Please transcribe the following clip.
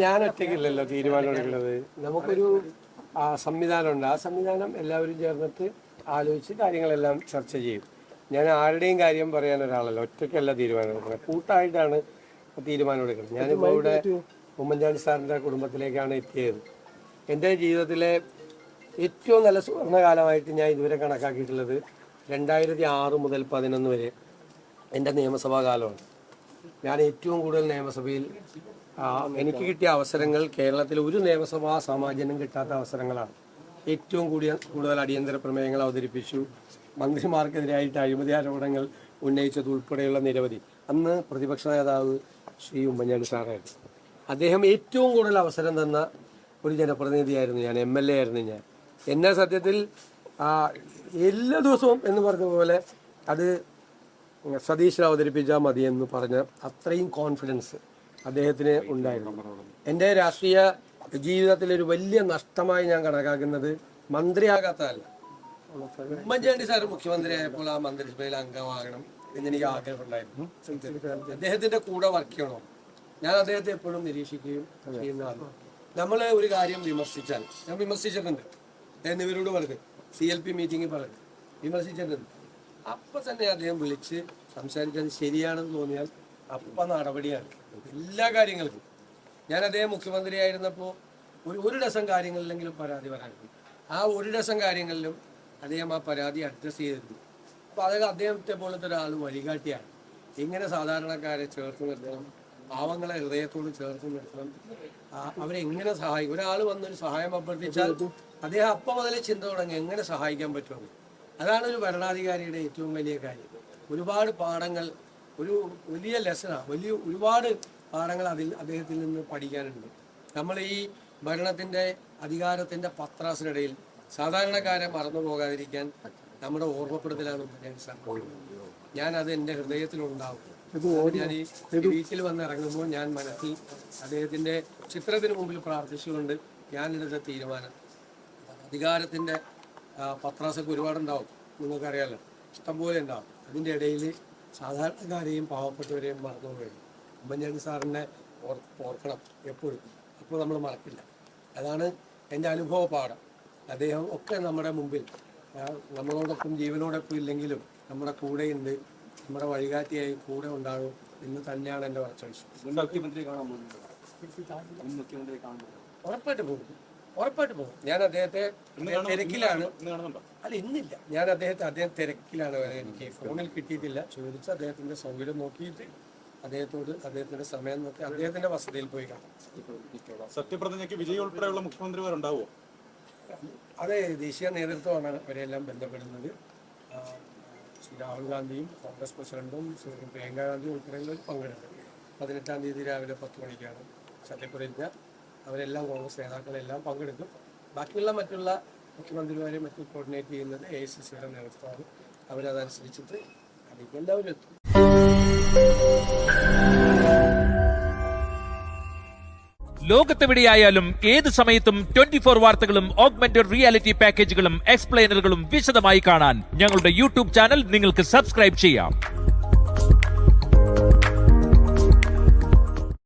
ഞാൻ ഒറ്റയ്ക്കില്ലല്ലോ തീരുമാനം എടുക്കുന്നത്. നമുക്കൊരു സംവിധാനമുണ്ട്. ആ സംവിധാനം എല്ലാവരും ചേർന്നിട്ട് ആലോചിച്ച് കാര്യങ്ങളെല്ലാം ചർച്ച ചെയ്യും. ഞാൻ ആരുടെയും കാര്യം പറയാൻ ഒരാളല്ല, ഒറ്റയ്ക്കല്ല തീരുമാനം എടുക്കുന്നത്, കൂട്ടായിട്ടാണ് തീരുമാനം എടുക്കുന്നത്. ഞാനിപ്പോൾ ഇവിടെ ഉമ്മൻചാണ്ടി സാറിൻ്റെ കുടുംബത്തിലേക്കാണ് എത്തിയത്. എൻ്റെ ജീവിതത്തിലെ ഏറ്റവും നല്ല സുവർണകാലമായിട്ട് ഞാൻ ഇതുവരെ കണക്കാക്കിയിട്ടുള്ളത് 2006 മുതൽ 2011 വരെ എൻ്റെ നിയമസഭാ കാലമാണ്. ഞാൻ ഏറ്റവും കൂടുതൽ നിയമസഭയിൽ എനിക്ക് കിട്ടിയ അവസരങ്ങൾ കേരളത്തിലെ ഒരു നിയമസഭാ സാമാജികനും കിട്ടാത്ത അവസരങ്ങളാണ്. ഏറ്റവും കൂടുതൽ അടിയന്തര പ്രമേയങ്ങൾ അവതരിപ്പിച്ചു. മന്ത്രിമാർക്കെതിരായിട്ട് അഴിമതി ആരോപണങ്ങൾ ഉന്നയിച്ചത് ഉൾപ്പെടെയുള്ള നിരവധി. അന്ന് പ്രതിപക്ഷ നേതാവ് ശ്രീ ഉമ്മൻചാണ്ടി സാറായിരുന്നു. അദ്ദേഹം ഏറ്റവും കൂടുതൽ അവസരം തന്ന ഒരു ജനപ്രതിനിധിയായിരുന്നു ഞാൻ, MLA ആയിരുന്നു ഞാൻ. എന്നെ സത്യത്തിൽ എല്ലാ ദിവസവും എന്ന് പറഞ്ഞ പോലെ അത് സതീശൻ അവതരിപ്പിച്ചാൽ മതി എന്ന് പറഞ്ഞ അത്രയും കോൺഫിഡൻസ് അദ്ദേഹത്തിന് ഉണ്ടായിരുന്നു. എൻ്റെ രാഷ്ട്രീയ ജീവിതത്തിലൊരു വലിയ നഷ്ടമായി ഞാൻ കണക്കാക്കുന്നത് മന്ത്രിയാകാത്തതല്ല, ഉമ്മൻചാണ്ടി സാർ മുഖ്യമന്ത്രിയായപ്പോൾ ആ മന്ത്രിസഭയിൽ അംഗമാകണം എന്നെനിക്ക് ആഗ്രഹമുണ്ടായിരുന്നു. അദ്ദേഹത്തിൻ്റെ കൂടെ വർക്ക് ചെയ്യണം. ഞാൻ അദ്ദേഹത്തെ എപ്പോഴും നിരീക്ഷിക്കുകയും ചെയ്യുന്നതാണ്. നമ്മൾ ഒരു കാര്യം വിമർശിച്ചാൽ, ഞാൻ വിമർശിച്ചിട്ടുണ്ട്, എന്നിവരോട് പറഞ്ഞു, CLP മീറ്റിങ്ങിൽ പറഞ്ഞു വിമർശിച്ചിട്ടുണ്ട്. അപ്പം തന്നെ അദ്ദേഹം വിളിച്ച് സംസാരിച്ചത് ശരിയാണെന്ന് തോന്നിയാൽ അപ്പം നടപടിയാണ് എല്ലാ കാര്യങ്ങൾക്കും. ഞാൻ അദ്ദേഹം മുഖ്യമന്ത്രിയായിരുന്നപ്പോൾ ഒരു ഡസൻ കാര്യങ്ങളിലെങ്കിലും പരാതി പറയാറുണ്ട്. ആ ഒരു ഡസൻ കാര്യങ്ങളിലും അദ്ദേഹം ആ പരാതി അഡ്രസ് ചെയ്തിരുന്നു. അപ്പോൾ അത് അദ്ദേഹത്തെ പോലത്തെ ഒരാൾ വഴികാട്ടിയാണ്. എങ്ങനെ സാധാരണക്കാരെ ചേർത്ത് നിർത്തണം, പാവങ്ങളെ ഹൃദയത്തോട് ചേർത്ത് നിർത്തണം, അവരെ എങ്ങനെ സഹായിക്കും. ഒരാൾ വന്നൊരു സഹായം അഭ്യർത്ഥിച്ചാൽ അദ്ദേഹം അപ്പം മുതലേ ചിന്ത തുടങ്ങി എങ്ങനെ സഹായിക്കാൻ പറ്റുമെന്ന്. അതാണ് ഒരു ഭരണാധികാരിയുടെ ഏറ്റവും വലിയ കാര്യം. ഒരുപാട് പാഠങ്ങൾ, ഒരു വലിയ ലെസണാണ്, ഒരുപാട് പാഠങ്ങൾ അദ്ദേഹത്തിൽ നിന്ന് പഠിക്കാനുണ്ട്. നമ്മൾ ഈ ഭരണത്തിൻ്റെ അധികാരത്തിൻ്റെ പത്രാസിനിടയിൽ സാധാരണക്കാരെ മറന്നു പോകാതിരിക്കാൻ നമ്മുടെ ഓർമ്മപ്പെടുത്തലാണ് ഞാനത് എൻ്റെ ഹൃദയത്തിലുണ്ടാവും. ഞാൻ ഈ വീട്ടിൽ വന്നിറങ്ങുമ്പോൾ ഞാൻ മനസ്സിൽ അദ്ദേഹത്തിൻ്റെ ചിത്രത്തിന് മുമ്പിൽ പ്രാർത്ഥിച്ചുകൊണ്ട് ഞാനെടുത്ത തീരുമാനം, അധികാരത്തിൻ്റെ പത്രാസൊക്കെ ഒരുപാടുണ്ടാവും, നിങ്ങൾക്കറിയാമല്ലോ, ഇഷ്ടംപോലെ ഉണ്ടാവും. അതിൻ്റെ ഇടയിൽ സാധാരണക്കാരെയും പാവപ്പെട്ടവരെയും മറന്നു പോവുകയാണ്. ഉമ്മൻചാണ്ടി സാറിനെ ഓർക്കണം എപ്പോഴും, അപ്പോൾ നമ്മൾ മറക്കില്ല. അതാണ് എൻ്റെ അനുഭവ പാഠം. അദ്ദേഹം ഒക്കെ നമ്മുടെ മുമ്പിൽ നമ്മളോടൊപ്പം ജീവനോടൊപ്പം ഇല്ലെങ്കിലും നമ്മുടെ കൂടെയുണ്ട്, നമ്മുടെ വഴികാട്ടിയായി കൂടെ ഉണ്ടാകും എന്ന് തന്നെയാണ് എൻ്റെ ഉറച്ച വിശ്വാസം. ഉറപ്പായിട്ട് പോകും. ഞാൻ അദ്ദേഹത്തെ തിരക്കിലാണ്, അല്ല ഇന്നില്ല, ഞാൻ അദ്ദേഹം തിരക്കിലാണ്. എനിക്ക് ഫോണിൽ കിട്ടിയിട്ടില്ല. ചോദിച്ച് അദ്ദേഹത്തിൻ്റെ സൗകര്യം നോക്കിയിട്ട് അദ്ദേഹത്തിന്റെ സമയം നോക്കി അദ്ദേഹത്തിന്റെ വസതിയിൽ പോയി കാണാം. സത്യപ്രതിജ്ഞയ്ക്ക് വിജയ് ഉൾപ്പെടെയുള്ള മുഖ്യമന്ത്രിമാരുണ്ടാവോ? അതെ, ദേശീയ നേതൃത്വമാണ് അവരെല്ലാം ബന്ധപ്പെടുന്നത്. ശ്രീ രാഹുൽ ഗാന്ധിയും കോൺഗ്രസ് പ്രസിഡന്റും ശ്രീ പ്രിയങ്ക ഗാന്ധിയും ഉൾപ്പെടെയുള്ളവർ പങ്കെടുക്കും. 18-ാം തീയതി രാവിലെ 10 മണിക്കാണ് സത്യപ്രതിജ്ഞ. അവരെല്ലാം കോൺഗ്രസ് നേതാക്കളെല്ലാം പങ്കെടുക്കും. ബാക്കിയുള്ള മറ്റുള്ള മുഖ്യമന്ത്രിമാരെ മറ്റും കോർഡിനേറ്റ് ചെയ്യുന്നത് AICCയുടെ നേതൃത്വമാണ്. അവരതനുസരിച്ചിട്ട് അതിലേക്ക് എല്ലാവരും എത്തും. ലോകത്തെവിടെയായാലും ഏത് സമയത്തും 24 വാർത്തകളും ഓഗ്മെന്റഡ് റിയാലിറ്റി പാക്കേജുകളും എക്സ്പ്ലെയിനറുകളും വിശദമായി കാണാൻ ഞങ്ങളുടെ YouTube ചാനൽ നിങ്ങൾക്ക് സബ്സ്ക്രൈബ് ചെയ്യാം.